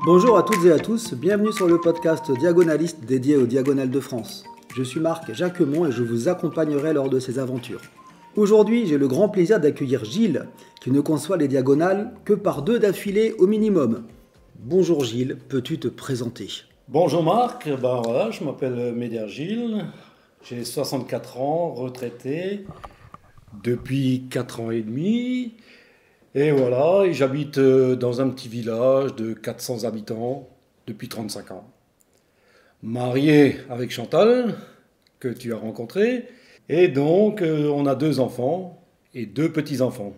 Bonjour à toutes et à tous, bienvenue sur le podcast Diagonaliste dédié aux Diagonales de France. Je suis Marc Jacquemont et je vous accompagnerai lors de ces aventures. Aujourd'hui, j'ai le grand plaisir d'accueillir Gilles, qui ne conçoit les diagonales que par 2 d'affilée au minimum. Bonjour Gilles, peux-tu te présenter ? Bonjour Marc, voilà, je m'appelle Médère Gilles, j'ai 64 ans, retraité depuis 4 ans et demi. Et voilà, et j'habite dans un petit village de 400 habitants depuis 35 ans. Marié avec Chantal, que tu as rencontré. Et donc, on a 2 enfants et 2 petits-enfants.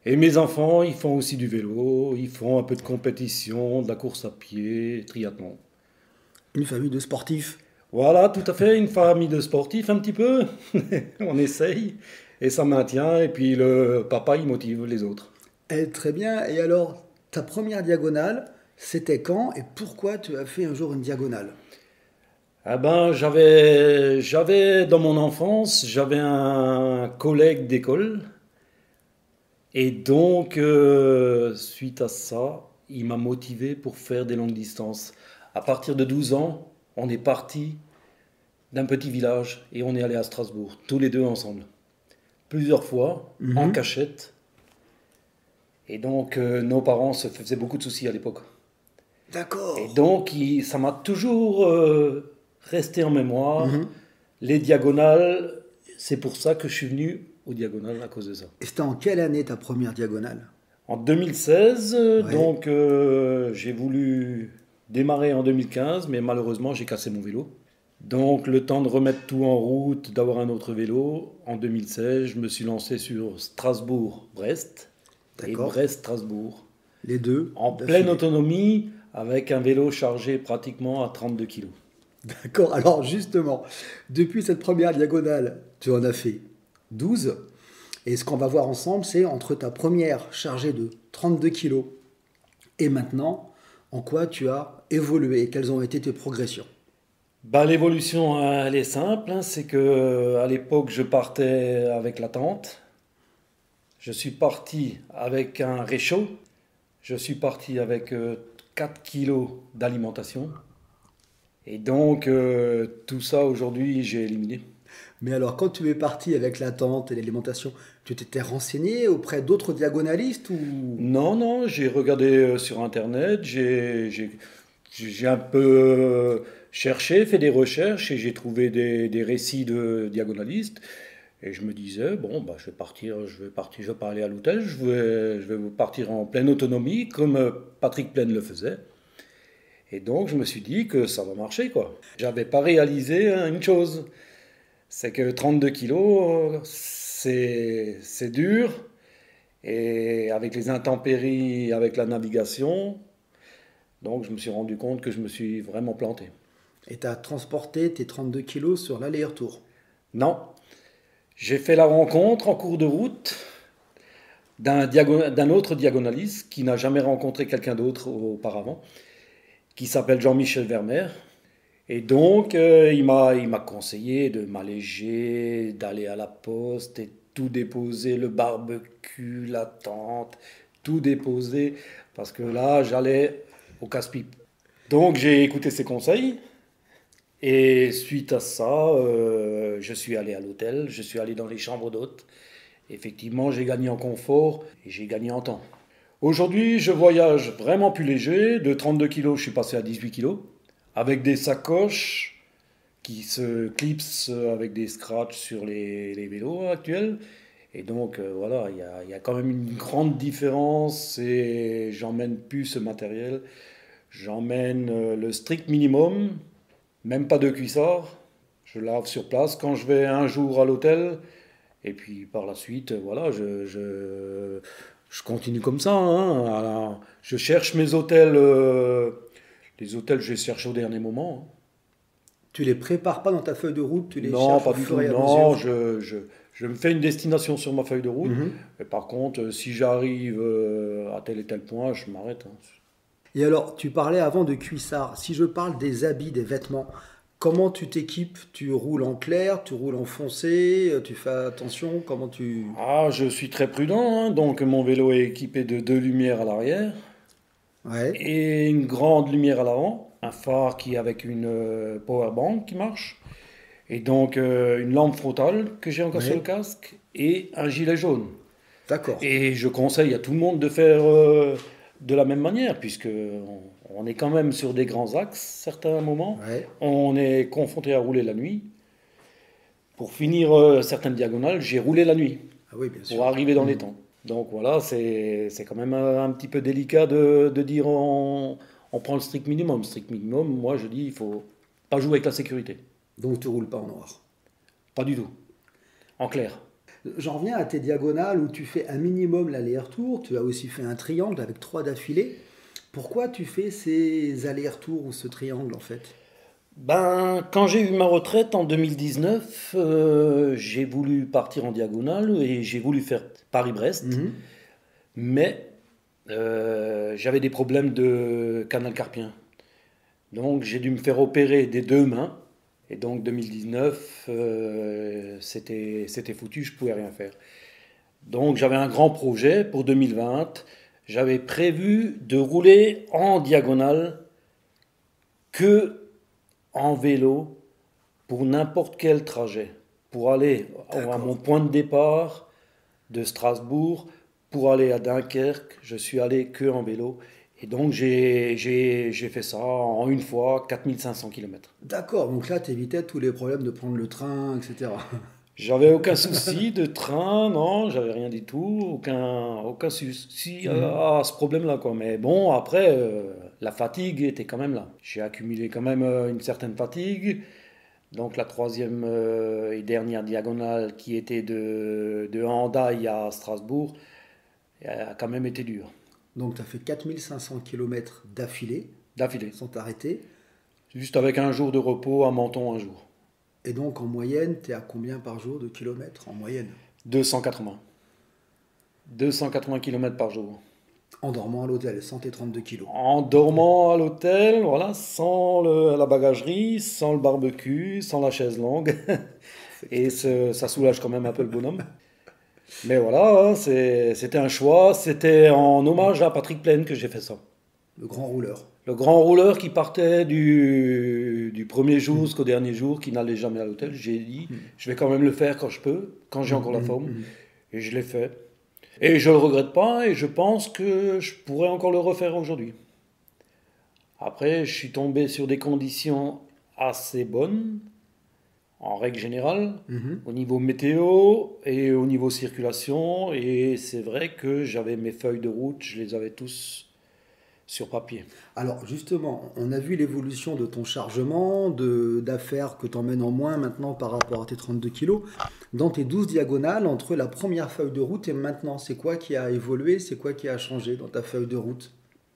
Et mes enfants, ils font aussi du vélo, ils font un peu de compétition, de la course à pied, triathlon. Une famille de sportifs. Voilà, tout à fait, une famille de sportifs un petit peu. On essaye et ça maintient. Et puis le papa, il motive les autres. Très bien, et alors, ta première diagonale, c'était quand et pourquoi tu as fait un jour une diagonale ? Ah ben, j'avais dans mon enfance, j'avais un collègue d'école. Et donc, suite à ça, il m'a motivé pour faire des longues distances. À partir de 12 ans, on est parti d'un petit village et on est allé à Strasbourg, tous les 2 ensemble. Plusieurs fois, en cachette. Et donc, nos parents se faisaient beaucoup de soucis à l'époque. D'accord. Et donc, ça m'a toujours resté en mémoire. Les diagonales, c'est pour ça que je suis venu aux diagonales à cause de ça. Et c'était en quelle année ta première diagonale ? En 2016, Ouais. donc j'ai voulu démarrer en 2015, mais malheureusement j'ai cassé mon vélo. Donc le temps de remettre tout en route, d'avoir un autre vélo, en 2016 je me suis lancé sur Strasbourg-Brest et D'accord. Brest-Strasbourg. Les deux En d'affilée. pleine autonomie, avec un vélo chargé pratiquement à 32 kg. D'accord, alors justement, depuis cette première diagonale, tu en as fait 12. Et ce qu'on va voir ensemble, c'est entre ta première chargée de 32 kilos et maintenant, en quoi tu as évolué et quelles ont été tes progressions. Bah, l'évolution, elle est simple, hein, c'est que à l'époque je partais avec la tente. Je suis parti avec un réchaud. Je suis parti avec 4 kilos d'alimentation. Et donc, tout ça, aujourd'hui, j'ai éliminé. Mais alors, quand tu es parti avec la tente et l'alimentation, tu t'étais renseigné auprès d'autres diagonalistes ou... Non, non, j'ai regardé sur Internet, j'ai un peu cherché, fait des recherches et j'ai trouvé des récits de diagonalistes. Et je me disais, bon, bah, je vais pas aller à l'hôtel, je vais partir en pleine autonomie, comme Patrick Plaine le faisait. Et donc, je me suis dit que ça va marcher, quoi. J'avais pas réalisé une chose, c'est que 32 kilos, c'est dur. Et avec les intempéries, avec la navigation, donc je me suis rendu compte que je me suis vraiment planté. Et tu as transporté tes 32 kilos sur l'aller-retour. Non, j'ai fait la rencontre en cours de route d'un autre diagonaliste qui n'a jamais rencontré quelqu'un d'autre auparavant, qui s'appelle Jean-Michel Vermeer. Et donc, il m'a conseillé de m'alléger, d'aller à la poste et tout déposer, le barbecue, la tente, tout déposer, parce que là, j'allais au casse-pipe. Donc, j'ai écouté ses conseils. Et suite à ça, je suis allé à l'hôtel, je suis allé dans les chambres d'hôtes. Effectivement, j'ai gagné en confort et j'ai gagné en temps. Aujourd'hui, je voyage vraiment plus léger. De 32 kilos, je suis passé à 18 kilos. Avec des sacoches qui se clipsent avec des scratchs sur les vélos actuels. Et donc, voilà, il y a quand même une grande différence et j'emmène plus ce matériel. J'emmène le strict minimum, même pas de cuissard. Je lave sur place quand je vais un jour à l'hôtel. Et puis par la suite, voilà, je continue comme ça, hein. Alors, je cherche mes hôtels. Les hôtels, je les cherche au dernier moment, hein. Tu les prépares pas dans ta feuille de route, tu les Non, cherches au pas du fur tout. et à Non, mesure. je me fais une destination sur ma feuille de route. Mhm. Et par contre, si j'arrive à tel et tel point, je m'arrête, hein. Et alors, tu parlais avant de cuissard. Si je parle des habits, des vêtements, comment tu t'équipes ? Tu roules en clair, tu roules en foncé, tu fais attention, comment tu... Ah, je suis très prudent, hein. Donc mon vélo est équipé de 2 lumières à l'arrière. Ouais, et une grande lumière à l'avant, un phare qui est avec une power bank qui marche, et donc une lampe frontale que j'ai encore sur le ouais, casque, et un gilet jaune. d'accord. Et je conseille à tout le monde de faire de la même manière, puisque on est quand même sur des grands axes, certains moments. Ouais. On est confronté à rouler la nuit. Pour finir certaines diagonales, j'ai roulé la nuit Ah oui, bien pour sûr. arriver dans les Hmm. temps. Donc voilà, c'est quand même un petit peu délicat de dire on prend le strict minimum. Strict minimum, moi je dis il faut pas jouer avec la sécurité. Donc tu roules pas en noir. Pas du tout. En clair. J'en reviens à tes diagonales où tu fais un minimum l'aller-retour. Tu as aussi fait un triangle avec 3 d'affilée. Pourquoi tu fais ces allers-retours ou ce triangle en fait? Ben, quand j'ai eu ma retraite en 2019, j'ai voulu partir en diagonale et j'ai voulu faire Paris-Brest, Mhm. mais j'avais des problèmes de canal carpien. Donc j'ai dû me faire opérer des deux mains. Et donc 2019, c'était foutu, je pouvais rien faire. Donc j'avais un grand projet pour 2020. J'avais prévu de rouler en diagonale que en vélo pour n'importe quel trajet. Pour aller à mon D'accord. point de départ de Strasbourg, pour aller à Dunkerque, je suis allé que en vélo. Et donc j'ai fait ça en une fois, 4 500 km. D'accord, donc là tu évitais tous les problèmes de prendre le train, etc. J'avais aucun souci de train, non, j'avais rien du tout, aucun souci Mhm. à ce problème-là, quoi. Mais bon, après, la fatigue était quand même là. J'ai accumulé quand même une certaine fatigue. Donc la troisième et dernière diagonale qui était de Hendaye à Strasbourg a quand même été dure, Donc tu as fait 4500 km d'affilée, d'affilée. sans t'arrêter. Juste avec un jour de repos à Menton un jour. Et donc en moyenne, tu es à combien par jour de kilomètres en moyenne? 280. 280 km par jour. En dormant à l'hôtel, sans tes 32 kilos. En dormant à l'hôtel, voilà, sans la bagagerie, sans le barbecue, sans la chaise longue. Et ça soulage quand même un peu le bonhomme. Mais voilà, hein, c'était un choix. C'était en hommage à Patrick Plaine que j'ai fait ça. Le grand rouleur. Le grand rouleur qui partait du premier jour jusqu'au dernier jour, qui n'allait jamais à l'hôtel, j'ai dit, je vais quand même le faire quand je peux, quand j'ai encore la forme. Et je l'ai fait. Et je ne le regrette pas et je pense que je pourrais encore le refaire aujourd'hui. Après, je suis tombé sur des conditions assez bonnes, en règle générale, au niveau météo et au niveau circulation. Et c'est vrai que j'avais mes feuilles de route, je les avais tous sur papier. Alors justement, on a vu l'évolution de ton chargement, d'affaires que tu emmènes en moins maintenant par rapport à tes 32 kilos. Dans tes 12 diagonales, entre la première feuille de route et maintenant, c'est quoi qui a évolué, c'est quoi qui a changé dans ta feuille de route?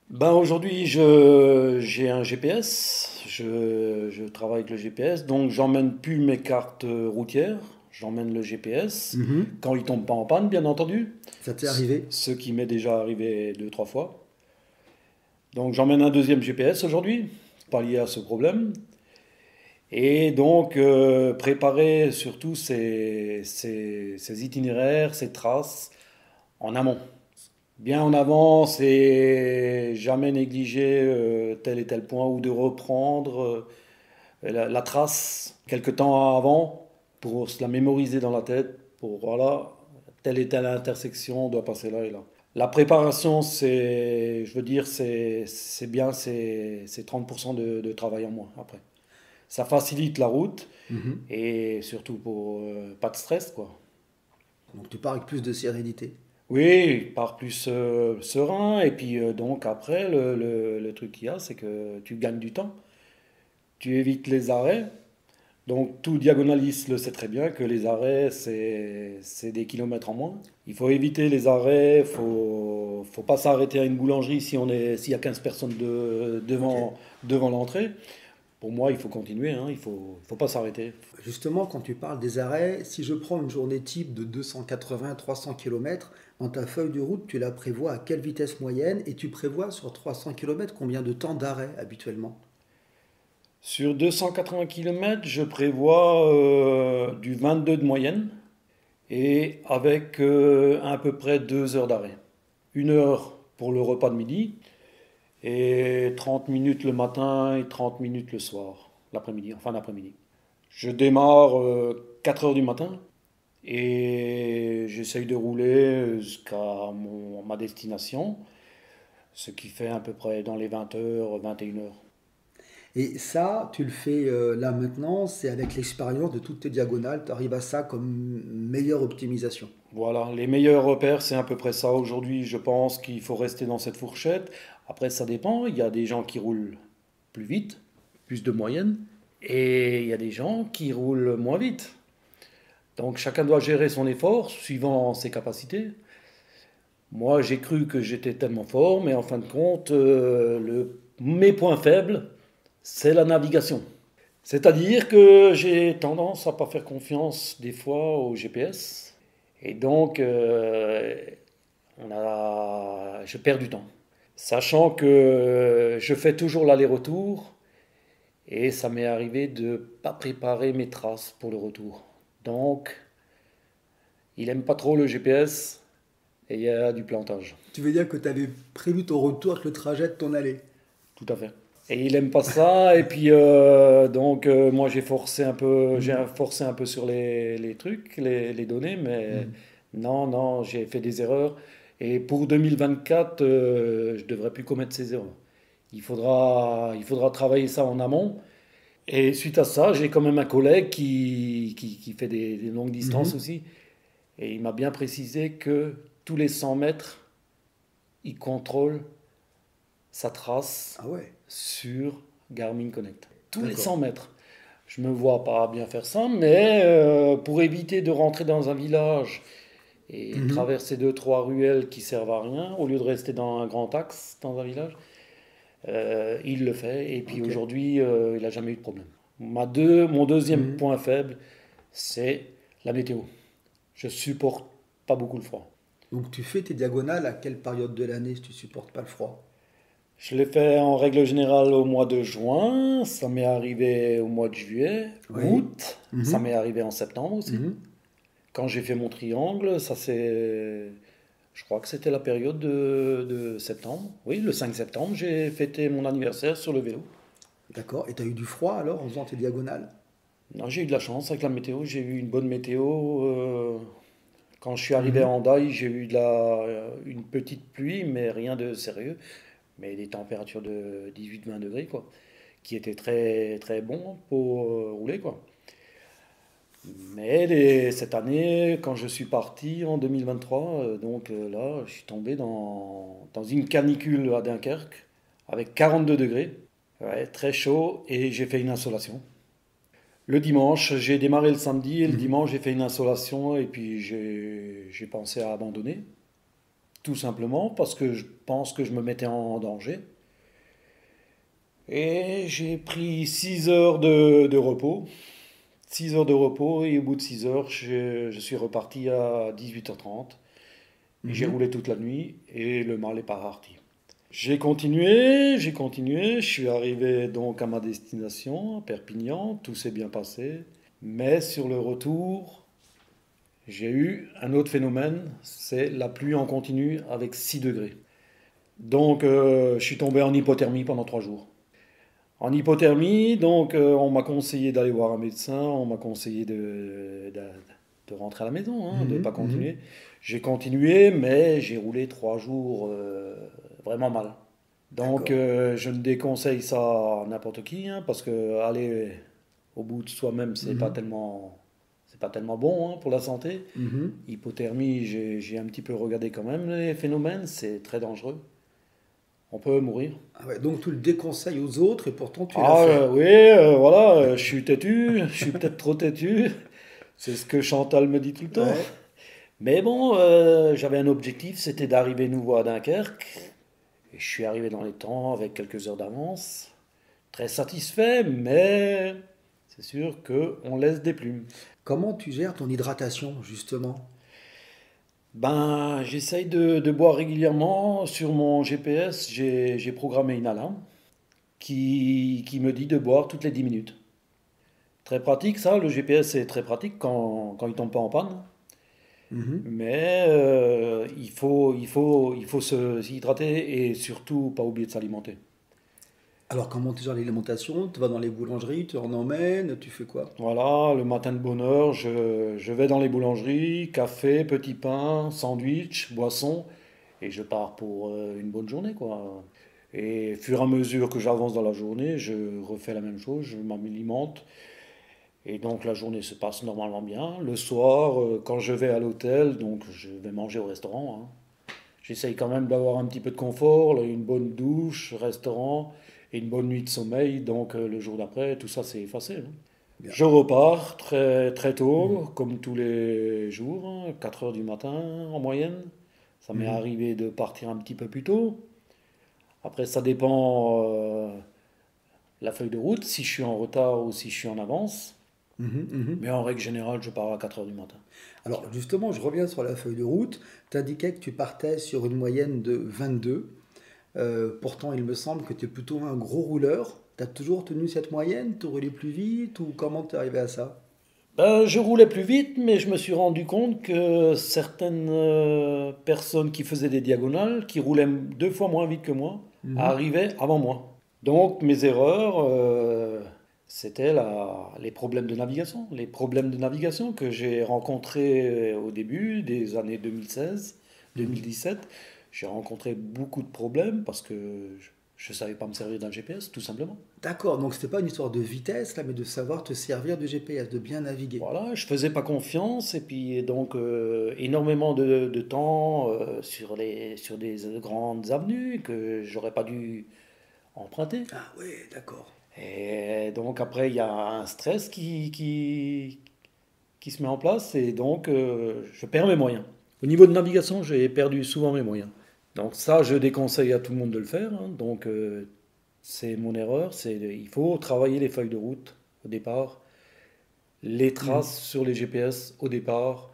Ben aujourd'hui, j'ai un GPS, je travaille avec le GPS, donc j'emmène plus mes cartes routières, j'emmène le GPS, Mhm. quand il tombe pas en panne, bien entendu, Ça t'est arrivé? ce qui m'est déjà arrivé deux, trois fois. Donc j'emmène un deuxième GPS aujourd'hui, pas lié à ce problème. Et donc préparer surtout ces itinéraires, ces traces en amont. Bien en avance et jamais négliger tel et tel point ou de reprendre la trace quelque temps avant pour se la mémoriser dans la tête, pour voilà, telle et telle intersection, on doit passer là et là. La préparation, je veux dire, c'est bien, c'est 30% de travail en moins après. Ça facilite la route Mhm. et surtout pour pas de stress, quoi. Donc tu pars avec plus de sérénité. Oui, par plus serein. Et puis donc après, le truc qu'il y a, c'est que tu gagnes du temps. Tu évites les arrêts. Donc tout diagonaliste le sait très bien que les arrêts, c'est des kilomètres en moins. Il faut éviter les arrêts, faut pas s'arrêter à une boulangerie s'il y a 15 personnes Ok. devant l'entrée. Pour moi, il faut continuer, hein, faut pas s'arrêter. Justement, quand tu parles des arrêts, si je prends une journée type de 280-300 km, dans ta feuille de route, tu la prévois à quelle vitesse moyenne et tu prévois sur 300 km combien de temps d'arrêt habituellement? Sur 280 km, je prévois du 22 de moyenne et avec à peu près 2 heures d'arrêt. Une heure pour le repas de midi et 30 minutes le matin et 30 minutes le soir, l'après-midi, en fin d'après-midi. Je démarre 4 heures du matin et j'essaye de rouler jusqu'à ma destination, ce qui fait à peu près dans les 20 heures, 21 heures. Et ça, tu le fais là maintenant, c'est avec l'expérience de toutes tes diagonales, tu arrives à ça comme meilleure optimisation. Voilà, les meilleurs repères, c'est à peu près ça. Aujourd'hui, je pense qu'il faut rester dans cette fourchette. Après, ça dépend. Il y a des gens qui roulent plus vite, plus de moyenne, et il y a des gens qui roulent moins vite. Donc, chacun doit gérer son effort suivant ses capacités. Moi, j'ai cru que j'étais tellement fort, mais en fin de compte, mes points faibles, c'est la navigation. C'est-à-dire que j'ai tendance à pas faire confiance des fois au GPS. Et donc, je perds du temps. Sachant que je fais toujours l'aller-retour et ça m'est arrivé de ne pas préparer mes traces pour le retour. Donc, il n'aime pas trop le GPS et il y a du plantage. Tu veux dire que tu avais prévu ton retour avec le trajet de ton allée. Tout à fait. Et il n'aime pas ça. Et puis, moi, j'ai forcé un peu sur les trucs, les données, mais non, j'ai fait des erreurs. Et pour 2024, je ne devrais plus commettre ces erreurs. Il faudra travailler ça en amont. Et suite à ça, j'ai quand même un collègue qui fait des longues distances Mhm. aussi. Et il m'a bien précisé que tous les 100 mètres, il contrôle sa trace Ah ouais, sur Garmin Connect. Tous les d'accord. 100 mètres. Je me vois pas bien faire ça, mais pour éviter de rentrer dans un village et Mhm. traverser deux, trois ruelles qui servent à rien, au lieu de rester dans un grand axe dans un village, il le fait. Et puis Ok. aujourd'hui, il n'a jamais eu de problème. Mon deuxième Mhm. point faible, c'est la météo. Je supporte pas beaucoup le froid. Donc tu fais tes diagonales à quelle période de l'année si tu supportes pas le froid? Je l'ai fait en règle générale au mois de juin, ça m'est arrivé au mois de juillet, Oui. août, ça Mhm. m'est arrivé en septembre aussi. Mhm. Quand j'ai fait mon triangle, je crois que c'était la période de septembre. Oui, le 5 septembre, j'ai fêté mon anniversaire sur le vélo. D'accord. Et tu as eu du froid alors en faisant tes diagonales? Non, j'ai eu de la chance avec la météo, j'ai eu une bonne météo. Quand je suis arrivé à Mhm. Hendaye, j'ai eu une petite pluie, mais rien de sérieux. Mais des températures de 18-20 degrés, quoi, qui étaient très, très bons pour rouler, quoi. Mais cette année, quand je suis parti en 2023, là, je suis tombé dans une canicule à Dunkerque avec 42 degrés, ouais, très chaud, et j'ai fait une insolation. Le dimanche, j'ai démarré le samedi et le Mhm. dimanche, j'ai fait une insolation et puis j'ai pensé à abandonner, tout simplement parce que je pense que je me mettais en danger. Et j'ai pris 6 heures de repos. 6 heures de repos et au bout de 6 heures, je suis reparti à 18h30 et j'ai Mhm. roulé toute la nuit et le mal est pas parti. J'ai continué, je suis arrivé donc à ma destination, à Perpignan, tout s'est bien passé. Mais sur le retour, j'ai eu un autre phénomène, c'est la pluie en continu avec 6 degrés. Donc je suis tombé en hypothermie pendant 3 jours. En hypothermie, donc on m'a conseillé d'aller voir un médecin, on m'a conseillé de rentrer à la maison, hein, de ne pas Mhm. Mhm. continuer. J'ai continué, mais j'ai roulé 3 jours vraiment mal. Donc D'accord. je ne déconseille ça à n'importe qui, hein, parce que aller au bout de soi-même, Mhm. c'est pas tellement bon, hein, pour la santé. Mhm. Hypothermie, j'ai un petit peu regardé quand même les phénomènes, c'est très dangereux. On peut mourir. Ah ouais, donc tu le déconseilles aux autres et pourtant tu l'as Ah fait. oui, voilà, je suis têtu, je suis peut-être trop têtu, c'est ce que Chantal me dit tout le temps. Ouais. Mais bon, j'avais un objectif, c'était d'arriver nouveau à Dunkerque. Et je suis arrivé dans les temps avec quelques heures d'avance. Très satisfait, mais c'est sûr qu'on laisse des plumes. Comment tu gères ton hydratation justement? Ben, j'essaye de boire régulièrement. Sur mon GPS, j'ai programmé une alarme qui me dit de boire toutes les 10 minutes. Très pratique ça, le GPS est très pratique quand il tombe pas en panne. Mhm. Mais il faut s'hydrater et surtout pas oublier de s'alimenter. Alors, comment tu gères l'alimentation? Tu vas dans les boulangeries, tu en emmènes, tu fais quoi? Voilà, le matin de bonne heure, je vais dans les boulangeries, café, petit pain, sandwich, boisson, et je pars pour une bonne journée, quoi. Et au fur et à mesure que j'avance dans la journée, je refais la même chose, je m'alimente, et donc la journée se passe normalement bien. Le soir, quand je vais à l'hôtel, donc je vais manger au restaurant, hein. J'essaye quand même d'avoir un petit peu de confort, là, une bonne douche, restaurant et une bonne nuit de sommeil. Donc le jour d'après, tout ça c'est effacé, hein. Bien. Je repars très, très Mhm. tôt, comme tous les jours, hein, 4 heures du matin en moyenne. Ça m'est Mhm. arrivé de partir un petit peu plus tôt. Après, ça dépend la feuille de route, si je suis en retard ou si je suis en avance. Mhm. Mhm. Mais en règle générale, je pars à 4 heures du matin. Alors, justement, je reviens sur la feuille de route. Tu indiquais que tu partais sur une moyenne de 22. Pourtant, il me semble que tu es plutôt un gros rouleur. Tu as toujours tenu cette moyenne? Tu roulais plus vite ou comment tu es arrivé à ça? Ben, je roulais plus vite, mais je me suis rendu compte que certaines personnes qui faisaient des diagonales, qui roulaient 2 fois moins vite que moi, Mhm. arrivaient avant moi. Donc mes erreurs, c'était les problèmes de navigation. Les problèmes de navigation que j'ai rencontrés au début des années 2016, Mhm. 2017. J'ai rencontré beaucoup de problèmes parce que je ne savais pas me servir d'un GPS, tout simplement. D'accord, donc c'était pas une histoire de vitesse là, mais de savoir te servir du GPS, de bien naviguer. Voilà, je faisais pas confiance et puis donc énormément de temps sur des grandes avenues que j'aurais pas dû emprunter. Ah ouais, d'accord. Et donc après il y a un stress qui se met en place et donc je perds mes moyens. Au niveau de navigation, j'ai perdu souvent mes moyens. Donc ça, je déconseille à tout le monde de le faire, hein. Donc c'est mon erreur, il faut travailler les feuilles de route au départ, les Mhm. traces sur les GPS au départ,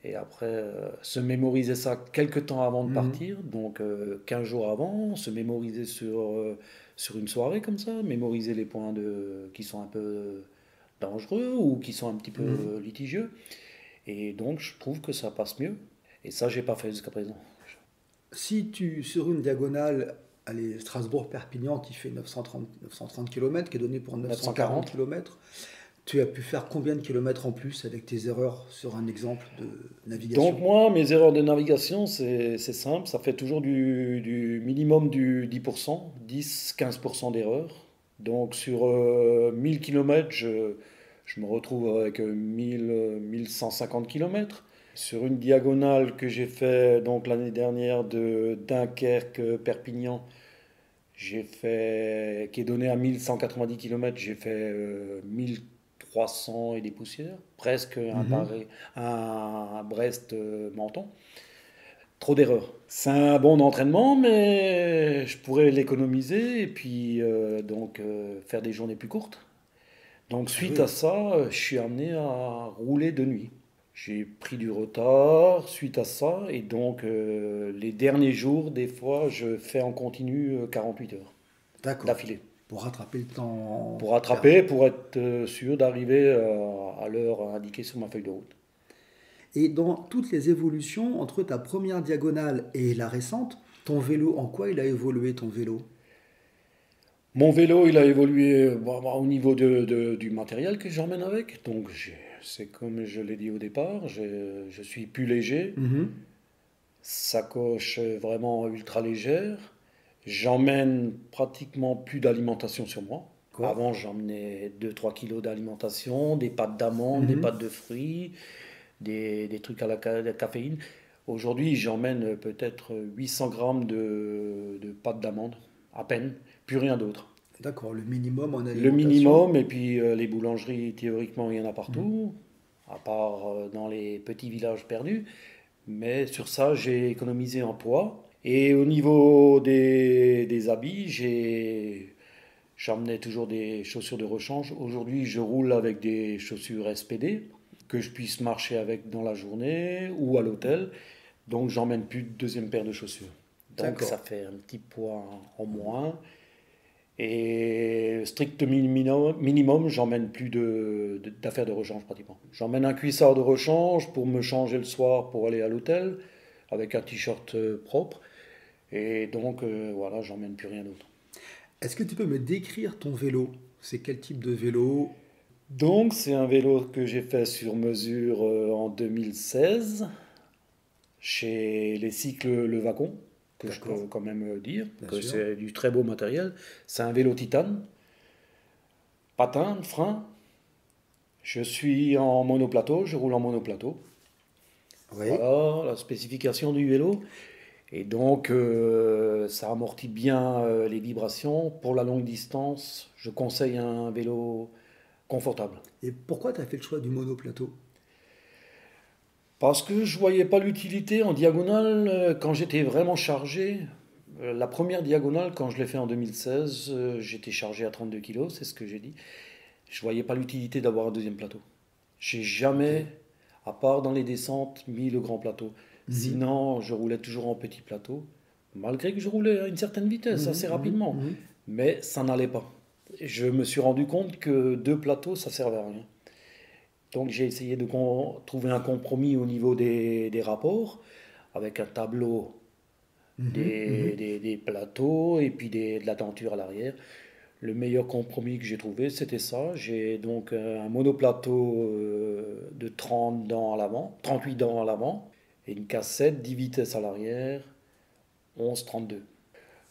et après se mémoriser ça quelques temps avant de Mhm. partir, donc 15 jours avant, se mémoriser sur une soirée comme ça, mémoriser les points qui sont un peu dangereux ou qui sont un petit Mhm. peu litigieux, et donc je trouve que ça passe mieux, et ça j'ai pas fait jusqu'à présent. Si tu, sur une diagonale, allez, Strasbourg-Perpignan qui fait 930 km, qui est donné pour 940 940. km, tu as pu faire combien de kilomètres en plus avec tes erreurs sur un exemple de Donc navigation? moi, mes erreurs de navigation, c'est simple, ça fait toujours du minimum du 10%, 10-15% d'erreurs. Donc sur 1000 km, je me retrouve avec 1150 km. Sur une diagonale que j'ai fait donc l'année dernière de Dunkerque-Perpignan, qui est donné à 1190 km, j'ai fait 1300 et des poussières, presque Mhm. un Brest-Menton. Trop d'erreurs. C'est un bon entraînement, mais je pourrais l'économiser et puis donc faire des journées plus courtes. Donc Ah suite à oui, ça, je suis amené à rouler de nuit. J'ai pris du retard suite à ça et donc les derniers jours, des fois, je fais en continu 48 heures d'accord. d'affilée. Pour rattraper le temps Pour rattraper, perdu. pour être sûr d'arriver à l'heure indiquée sur ma feuille de route. Et dans toutes les évolutions entre ta première diagonale et la récente, ton vélo, en quoi il a évolué ton vélo? Mon vélo, il a évolué au niveau du matériel que j'emmène avec. Donc, c'est comme je l'ai dit au départ, je suis plus léger, Mhm. sacoche vraiment ultra légère. J'emmène pratiquement plus d'alimentation sur moi. D'accord. Avant, j'emmenais 2-3 kilos d'alimentation, des pâtes d'amandes, des Mhm. pâtes de fruits, des trucs à la caféine. Aujourd'hui, j'emmène peut-être 800 grammes de pâtes d'amande, à peine, plus rien d'autre. D'accord, le minimum en Le alimentation. minimum, et puis les boulangeries, théoriquement, il y en a Mhm. partout, à part dans les petits villages perdus. Mais sur ça, j'ai économisé en poids. Et au niveau des habits, j'emmenais toujours des chaussures de rechange. Aujourd'hui, je roule avec des chaussures SPD que je puisse marcher avec dans la journée ou à l'hôtel. Donc, j'emmène plus de deuxième paire de chaussures. Donc, ça D'accord. fait un petit poids en moins. Et strict minimum, j'emmène plus d'affaires de rechange pratiquement. J'emmène un cuissard de rechange pour me changer le soir pour aller à l'hôtel. avec un t-shirt propre. Et donc, voilà, j'emmène plus rien d'autre. Est-ce que tu peux me décrire ton vélo? C'est quel type de vélo? Donc, c'est un vélo que j'ai fait sur mesure en 2016 chez les cycles Le Wagon, que je D'accord, peux quand même dire bien que sûr. c'est du très beau matériel. C'est un vélo titane, patin, frein. Je suis en monoplateau, je roule en monoplateau. Oui. Voilà la spécification du vélo. Et donc, ça amortit bien les vibrations. Pour la longue distance, je conseille un vélo confortable. Et pourquoi tu as fait le choix du monoplateau? Parce que je voyais pas l'utilité en diagonale quand j'étais vraiment chargé. La première diagonale, quand je l'ai fait en 2016, j'étais chargé à 32 kilos, c'est ce que j'ai dit. Je voyais pas l'utilité d'avoir un deuxième plateau. J'ai Ok. jamais, à part dans les descentes, mis le grand plateau. Mhm. Sinon, je roulais toujours en petit plateau, malgré que je roulais à une certaine vitesse, Mhm, assez mhm, rapidement. mhm. Mais ça n'allait pas. Je me suis rendu compte que deux plateaux, ça servait à rien. Donc j'ai essayé de trouver un compromis au niveau des rapports, avec un tableau Mhm, mhm. des plateaux et puis de la denture à l'arrière. Le meilleur compromis que j'ai trouvé, c'était ça. J'ai donc un monoplateau de 30 dents à l'avant, 38 dents à l'avant, et une cassette 10 vitesses à l'arrière, 11-32.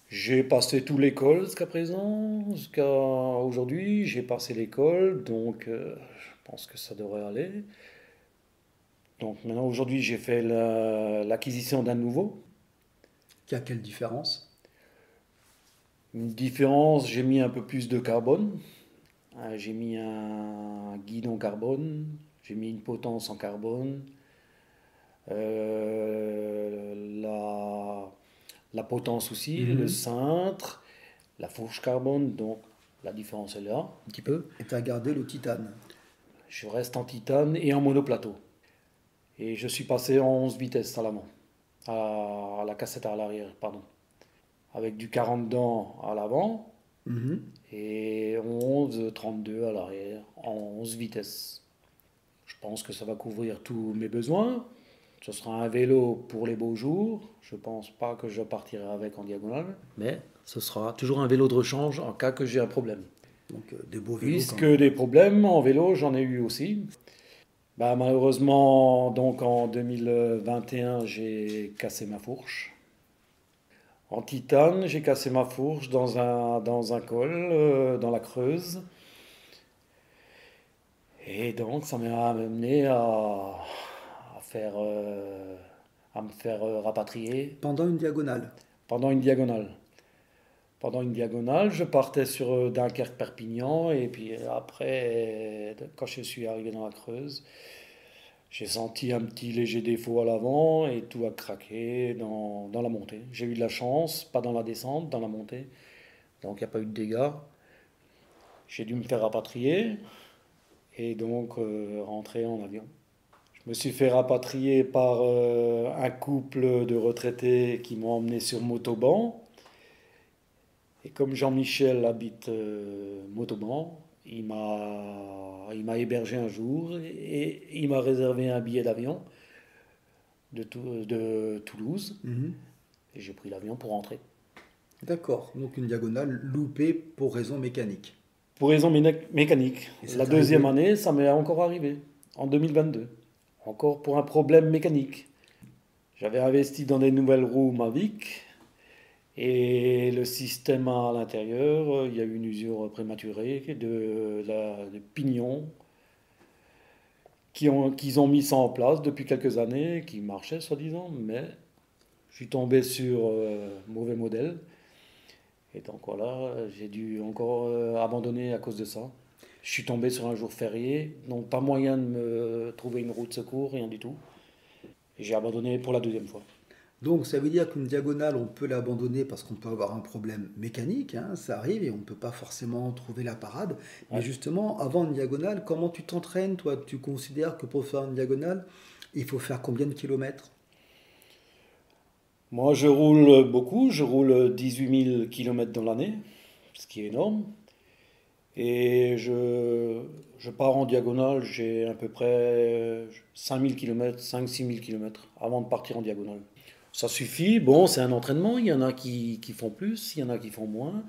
J'ai passé tout l'école jusqu'à présent, jusqu'à aujourd'hui. J'ai passé l'école, donc je pense que ça devrait aller. Donc maintenant, aujourd'hui, j'ai fait l'acquisition d'un nouveau. Qui a quelle différence? Une différence, j'ai mis un peu plus de carbone. J'ai mis un guidon carbone, j'ai mis une potence en carbone. La, la potence aussi, le Mhm. cintre, la fourche carbone, donc la différence est là, un petit peu. Et tu as gardé le titane. Je reste en titane et en monoplateau. Et je suis passé en 11 vitesses à l'avant, à la cassette à l'arrière, pardon. Avec du 40 dents à l'avant Mhm. et 11-32 à l'arrière, en 11 vitesses. Je pense que ça va couvrir tous mes besoins. Ce sera un vélo pour les beaux jours. Je pense pas que je partirai avec en diagonale. Mais ce sera toujours un vélo de rechange en cas que j'ai un problème. Donc des beaux vélos quand Puisque même. des problèmes en vélo, j'en ai eu aussi. Bah, malheureusement, donc en 2021, j'ai cassé ma fourche. En titane, j'ai cassé ma fourche dans un col, dans la Creuse. Et donc, ça m'a amené à me faire rapatrier Pendant une diagonale. pendant une diagonale. Pendant une diagonale, je partais sur Dunkerque-Perpignan et puis après, quand je suis arrivé dans la Creuse, j'ai senti un petit léger défaut à l'avant et tout a craqué dans la montée. J'ai eu de la chance, pas dans la descente, dans la montée, donc il n'y a pas eu de dégâts. J'ai dû me faire rapatrier et donc rentrer en avion. Je me suis fait rapatrier par un couple de retraités qui m'ont emmené sur Motoban. Et comme Jean-Michel habite Montauban, il m'a hébergé un jour et il m'a réservé un billet d'avion de Toulouse. Mhm. Et j'ai pris l'avion pour rentrer. D'accord. Donc une diagonale loupée pour raison mécanique. Pour raison mécanique. Et ça La t'est deuxième arrivé. année, ça m'est encore arrivé, en 2022. Encore pour un problème mécanique. J'avais investi dans des nouvelles roues Mavic et le système à l'intérieur, il y a eu une usure prématurée de pignons qu'ils ont mis ça en place depuis quelques années, qui marchait soi-disant, mais je suis tombé sur mauvais modèle. Et donc voilà, j'ai dû encore abandonner à cause de ça. Je suis tombé sur un jour férié, donc pas moyen de me trouver une route de secours, rien du tout. Et j'ai abandonné pour la deuxième fois. Donc ça veut dire qu'une diagonale, on peut l'abandonner parce qu'on peut avoir un problème mécanique, hein, ça arrive et on ne peut pas forcément trouver la parade. Mais Ouais. justement, avant une diagonale, comment tu t'entraînes, toi? Tu considères que pour faire une diagonale, il faut faire combien de kilomètres? Moi, je roule beaucoup, je roule 18 000 km dans l'année, ce qui est énorme. Et je pars en diagonale, j'ai à peu près 5 000 km, 5-6 000 km avant de partir en diagonale. Ça suffit. Bon, c'est un entraînement. Il y en a qui font plus, il y en a qui font moins.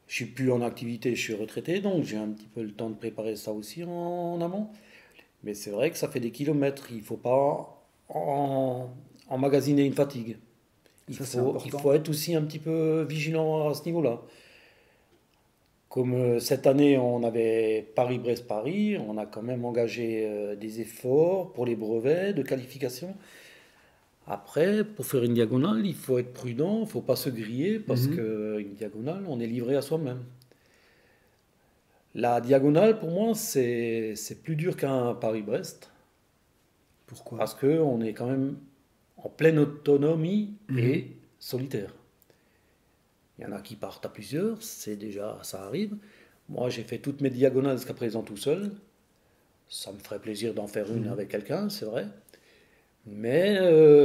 Je suis plus en activité, je suis retraité, donc j'ai un petit peu le temps de préparer ça aussi en amont. Mais c'est vrai que ça fait des kilomètres. Il ne faut pas emmagasiner une fatigue. Ça, c'est Il important. faut être aussi un petit peu vigilant à ce niveau-là. Comme cette année, on avait Paris-Brest-Paris, on a quand même engagé des efforts pour les brevets de qualification. Après, pour faire une diagonale, il faut être prudent, il ne faut pas se griller parce Mhm. qu'une diagonale, on est livré à soi-même. La diagonale, pour moi, c'est plus dur qu'un Paris-Brest Pourquoi? parce qu'on est quand même en pleine autonomie Mhm. et solitaire. Il y en a qui partent à plusieurs, c'est déjà, ça arrive. Moi, j'ai fait toutes mes diagonales jusqu'à présent tout seul. Ça me ferait plaisir d'en faire une Mhm. avec quelqu'un, c'est vrai. Mais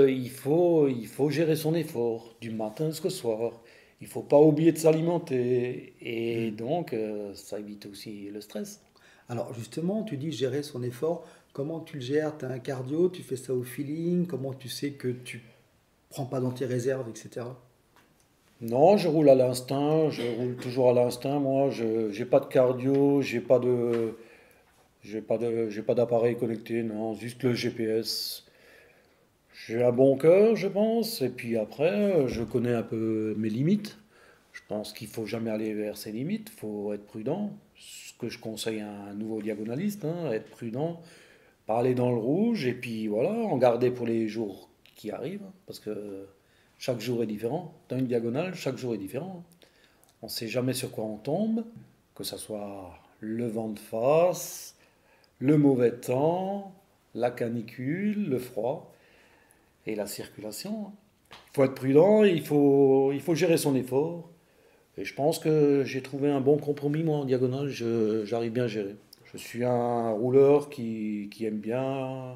il faut gérer son effort du matin jusqu'au soir. Il ne faut pas oublier de s'alimenter. Et Mhm. donc, ça évite aussi le stress. Alors justement, tu dis gérer son effort. Comment tu le gères? Tu as un cardio, tu fais ça au feeling, comment tu sais que tu prends pas dans tes réserves, etc. Non, je roule à l'instinct, je roule toujours à l'instinct. Moi, je j'ai pas de cardio, j'ai pas d'appareil connecté, non, juste le GPS. J'ai un bon cœur, je pense, et puis après, je connais un peu mes limites. Je pense qu'il faut jamais aller vers ses limites, il faut être prudent. Ce que je conseille à un nouveau diagonaliste, hein, être prudent, pas aller dans le rouge, et puis voilà, en garder pour les jours qui arrivent, parce que chaque jour est différent. Dans une diagonale, chaque jour est différent. On ne sait jamais sur quoi on tombe, que ce soit le vent de face, le mauvais temps, la canicule, le froid et la circulation. Il faut être prudent, il faut gérer son effort. Et je pense que j'ai trouvé un bon compromis, moi, en diagonale, j'arrive bien à gérer. Je suis un rouleur qui aime bien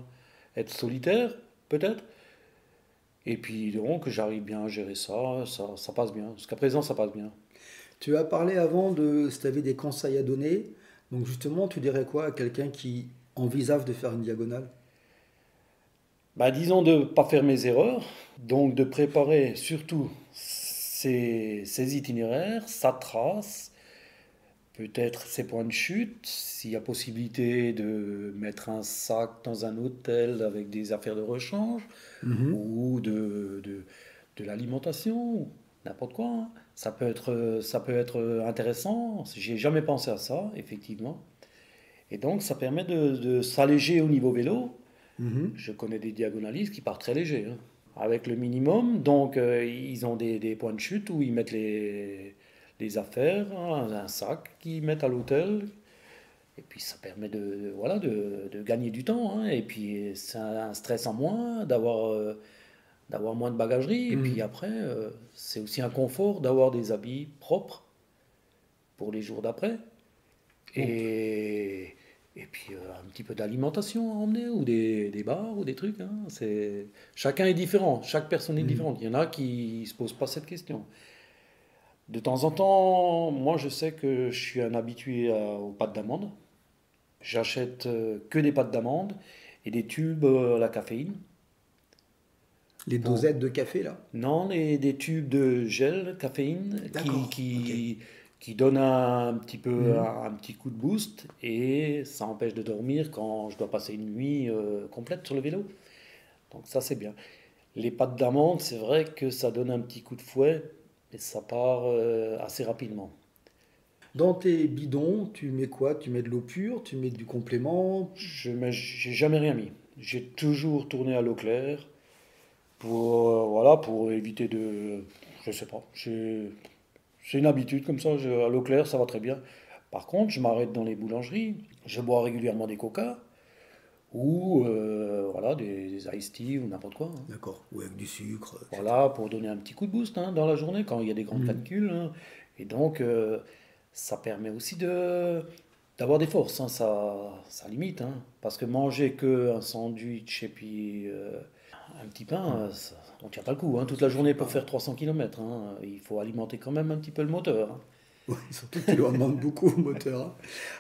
être solitaire, peut-être. Et puis donc, j'arrive bien à gérer ça, ça passe bien. Jusqu'à présent, ça passe bien. Tu as parlé avant de si tu avais des conseils à donner. Donc justement, tu dirais quoi à quelqu'un qui envisage de faire une diagonale? Bah, disons de ne pas faire mes erreurs, donc de préparer surtout ses itinéraires, sa trace, peut-être ses points de chute, s'il y a possibilité de mettre un sac dans un hôtel avec des affaires de rechange, Mhm. ou de l'alimentation, n'importe quoi, hein. Ça peut être intéressant, j'ai jamais pensé à ça, effectivement. Et donc ça permet de s'alléger au niveau vélo. Mhm. Je connais des diagonalistes qui partent très légers, hein, avec le minimum. Donc, ils ont des points de chute où ils mettent les affaires, hein, un sac qu'ils mettent à l'hôtel. Et puis, ça permet voilà, de gagner du temps, hein. Et puis, c'est un stress en moins d'avoir moins de bagagerie. Et puis Mhm. après, c'est aussi un confort d'avoir des habits propres pour les jours d'après. Bon, Et, et puis un petit peu d'alimentation à emmener, ou des bars, ou des trucs, hein. Chacun est différent, chaque personne est mhm. différente. Il y en a qui ne se posent pas cette question. De temps en temps, moi je sais que je suis un habitué aux pâtes d'amande. J'achète que des pâtes d'amande et des tubes à la caféine. Les Pour... dosettes de café là. Non, des tubes de gel caféine D'accord, ok. qui donnent un petit peu Mhm. un petit coup de boost, et ça empêche de dormir quand je dois passer une nuit complète sur le vélo. Donc ça c'est bien. Les pâtes d'amande, c'est vrai que ça donne un petit coup de fouet et ça part assez rapidement. Dans tes bidons, tu mets quoi? Tu mets de l'eau pure, tu mets du complément. J'ai jamais rien mis. J'ai toujours tourné à l'eau claire pour voilà, pour éviter de, je sais pas. C'est une habitude comme ça. À l'eau claire, ça va très bien. Par contre, je m'arrête dans les boulangeries. Je bois régulièrement des coca ou voilà, des iced tea ou n'importe quoi, hein. D'accord, ou avec du sucre, etc. Voilà, pour donner un petit coup de boost, hein, dans la journée quand il y a des grandes Mhm. canicules, hein. Et donc, ça permet aussi d'avoir des forces, hein. Ça limite, hein. Parce que manger que un sandwich et puis un petit pain, on tient pas le coup, hein, toute Ça la suffit journée pour pas. faire 300 km, hein. Il faut alimenter quand même un petit peu le moteur, hein. Ouais, surtout que tu lui en demandes beaucoup au moteur, hein.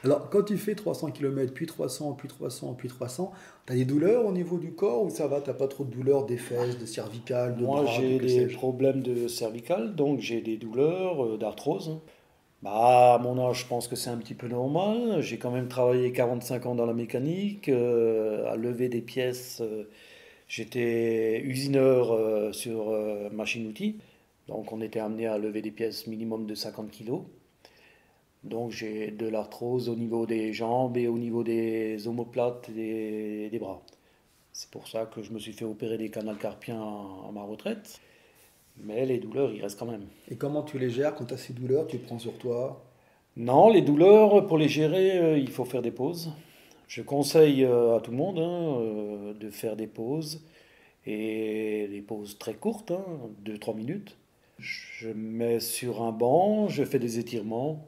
Alors, quand tu fais 300 km, puis 300, puis 300, puis 300, tu as des douleurs au niveau du corps ou ça va, t'as pas trop de douleurs des fesses, des cervicales, de Moi, bras, de j'ai que des sais-je? problèmes de cervical, donc j'ai des douleurs d'arthrose. Bah, à mon âge, je pense que c'est un petit peu normal. J'ai quand même travaillé 45 ans dans la mécanique, à lever des pièces. J'étais usineur sur machine-outil. Donc, on était amené à lever des pièces minimum de 50 kilos. Donc, j'ai de l'arthrose au niveau des jambes et au niveau des omoplates et des bras. C'est pour ça que je me suis fait opérer des canals carpiens à ma retraite. Mais les douleurs, ils restent quand même. Et comment tu les gères quand tu as ces douleurs? Tu prends sur toi? Non, les douleurs, pour les gérer, il faut faire des pauses. Je conseille à tout le monde de faire des pauses, et des pauses très courtes, 2-3 minutes. Je me mets sur un banc, je fais des étirements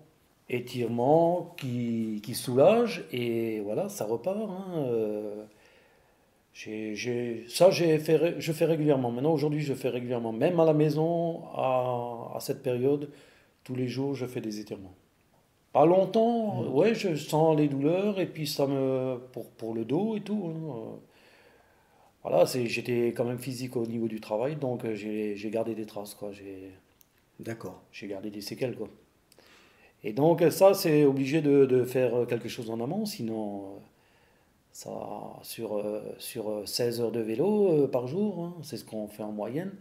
qui soulagent, et voilà, ça repart. Je fais régulièrement. Maintenant, aujourd'hui, je fais régulièrement. Même à la maison, à cette période, tous les jours, je fais des étirements. Pas longtemps, Mhm. ouais, je sens les douleurs et puis pour le dos et tout. Voilà, j'étais quand même physique au niveau du travail, donc j'ai gardé des traces, quoi. D'accord. J'ai gardé des séquelles, quoi. Et donc ça, c'est obligé de faire quelque chose en amont, sinon ça, sur 16 heures de vélo par jour, c'est ce qu'on fait en moyenne.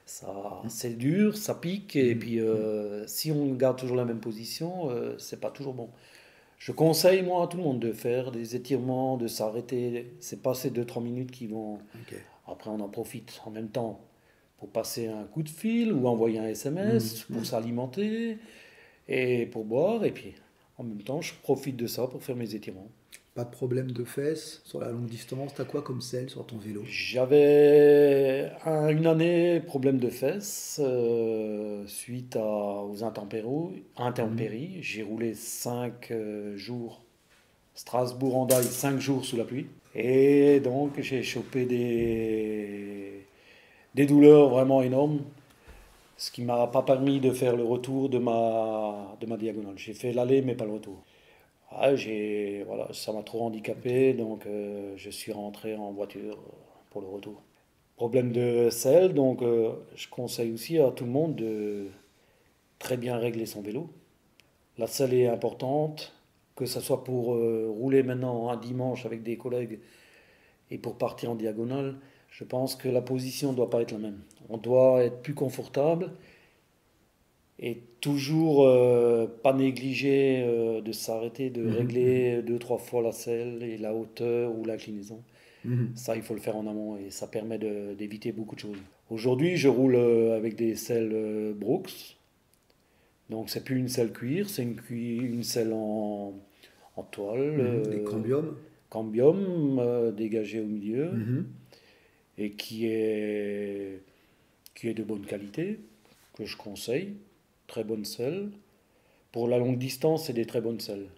Ça, Mhm. c'est dur, ça pique, et Mhm. puis Mhm. si on garde toujours la même position, c'est pas toujours bon. Je conseille, moi, à tout le monde de faire des étirements, de s'arrêter. C'est pas ces 2-3 minutes qui vont. Ok. Après, on en profite en même temps pour passer un coup de fil ou envoyer un Mhm. SMS, pour Mhm. s'alimenter et pour boire. Et puis, en même temps, je profite de ça pour faire mes étirements. Pas de problème de fesses sur la longue distance. T'as quoi comme selle sur ton vélo? J'avais une année problème de fesses suite aux Mhm. intempéries. J'ai roulé 5 jours Strasbourg-Hendaye, 5 jours sous la pluie. Et donc j'ai chopé des douleurs vraiment énormes, ce qui m'a pas permis de faire le retour de ma diagonale. J'ai fait l'aller mais pas le retour. Ah, voilà, ça m'a trop Ok. handicapé, donc je suis rentré en voiture pour le retour. Problème de selle, donc je conseille aussi à tout le monde de très bien régler son vélo. La selle est importante, que ce soit pour rouler maintenant un dimanche avec des collègues et pour partir en diagonale. Je pense que la position ne doit pas être la même. On doit être plus confortable et toujours pas négliger de s'arrêter, de Mhm. Mhm. régler 2-3 fois la selle et la hauteur ou l'inclinaison. Mhm. Ça, il faut le faire en amont et ça permet d'éviter beaucoup de choses. Aujourd'hui, je roule avec des selles Brooks. Donc, c'est plus une selle cuir, c'est une selle en toile, Mhm. Les cambiums. cambium dégagé au milieu Mhm. et qui est de bonne qualité, que je conseille. Très bonne selle. Pour la longue distance, c'est des très bonnes selles.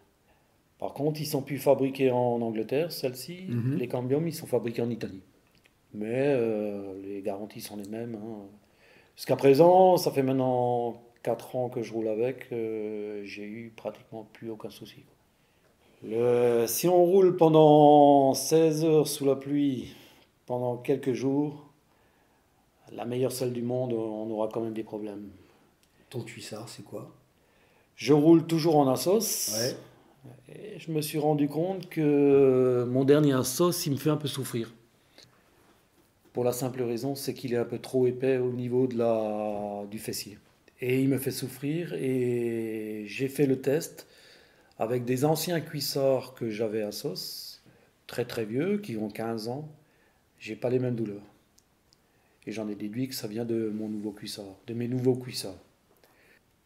Par contre, ils sont plus fabriqués en Angleterre, celles-ci. Les Mhm. cambiums, ils sont fabriqués en Italie. Mais les garanties sont les mêmes. Jusqu'à présent, ça fait maintenant 4 ans que je roule avec, j'ai eu pratiquement plus aucun souci. Si on roule pendant 16 heures sous la pluie, pendant quelques jours, la meilleure selle du monde, on aura quand même des problèmes. Ton cuissard, c'est quoi? Je roule toujours en Assos, Ouais. et je me suis rendu compte que mon dernier Assos, il me fait un peu souffrir. Pour la simple raison, c'est qu'il est un peu trop épais au niveau du fessier. Et il me fait souffrir, et j'ai fait le test avec des anciens cuissards que j'avais à Sauce, très très vieux, qui ont 15 ans. J'ai pas les mêmes douleurs. Et j'en ai déduit que ça vient de mon nouveau cuissard, de mes nouveaux cuissards.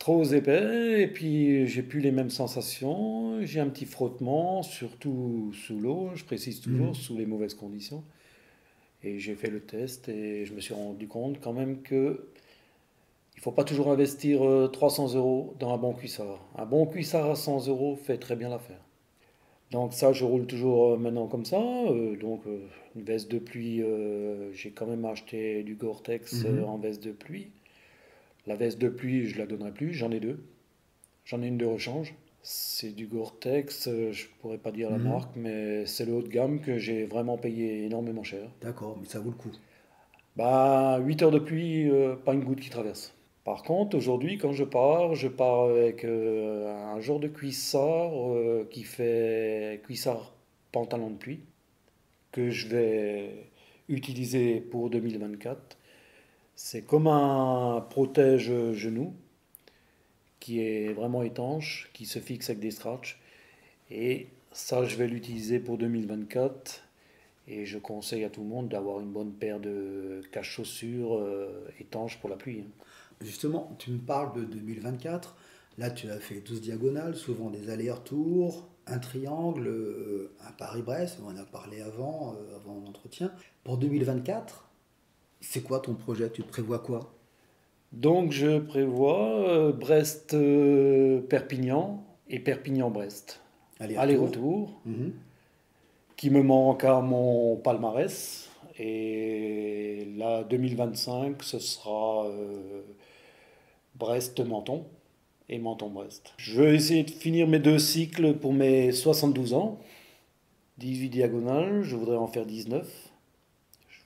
Trop épais, et puis j'ai plus les mêmes sensations. J'ai un petit frottement, surtout sous l'eau, je précise toujours, Mhm. sous les mauvaises conditions. Et j'ai fait le test et je me suis rendu compte quand même que il faut pas toujours investir 300 euros dans un bon cuissard. Un bon cuissard à 100 euros fait très bien l'affaire. Donc ça, je roule toujours maintenant comme ça. Donc une veste de pluie, j'ai quand même acheté du Gore-Tex Mhm. en veste de pluie. La veste de pluie, je la donnerai plus, j'en ai deux. J'en ai une de rechange. C'est du Gore-Tex, je pourrais pas dire la marque, mais c'est le haut de gamme que j'ai vraiment payé énormément cher. D'accord, mais ça vaut le coup. Bah, 8 heures de pluie, pas une goutte qui traverse. Par contre, aujourd'hui, quand je pars avec un genre de cuissard qui fait cuissard pantalon de pluie, que je vais utiliser pour 2024. C'est comme un protège-genou qui est vraiment étanche, qui se fixe avec des scratchs. Et ça, je vais l'utiliser pour 2024. Et je conseille à tout le monde d'avoir une bonne paire de cache-chaussures étanches pour la pluie. Justement, tu me parles de 2024. Là, tu as fait 12 diagonales, souvent des allers-retours, un triangle, un Paris-Brest, on en a parlé avant l'entretien. Pour 2024, c'est quoi ton projet? Tu prévois quoi? Donc je prévois Brest-Perpignan et Perpignan-Brest. Aller-retour. Aller-retour, Mhm. qui me manque à mon palmarès. Et là, 2025, ce sera Brest-Menton et Menton-Brest. Je vais essayer de finir mes 2 cycles pour mes 72 ans. 18 diagonales, je voudrais en faire 19. Je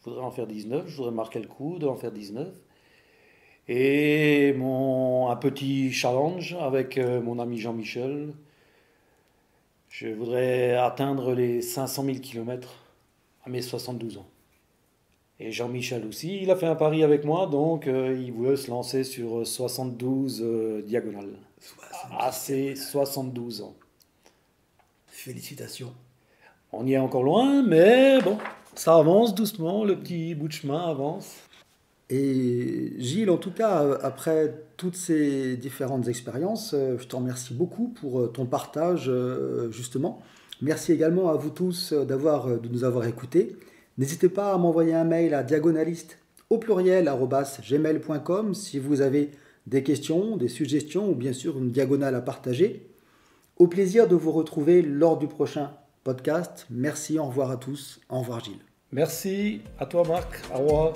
voudrais marquer le coup d'en faire 19. Et un petit challenge avec mon ami Jean-Michel. Je voudrais atteindre les 500 000 km à mes 72 ans. Et Jean-Michel aussi, il a fait un pari avec moi, donc il veut se lancer sur 72 diagonales. 70. À ses 72 ans. Félicitations. On y est encore loin, mais bon, ça avance doucement, le petit bout de chemin avance. Et Gilles, en tout cas, après toutes ces différentes expériences, je te remercie beaucoup pour ton partage, justement. Merci également à vous tous de nous avoir écoutés. N'hésitez pas à m'envoyer un mail à diagonaliste au pluriel @gmail.com si vous avez des questions, des suggestions ou bien sûr une diagonale à partager. Au plaisir de vous retrouver lors du prochain podcast. Merci, au revoir à tous. Au revoir Gilles. Merci à toi Marc, au revoir.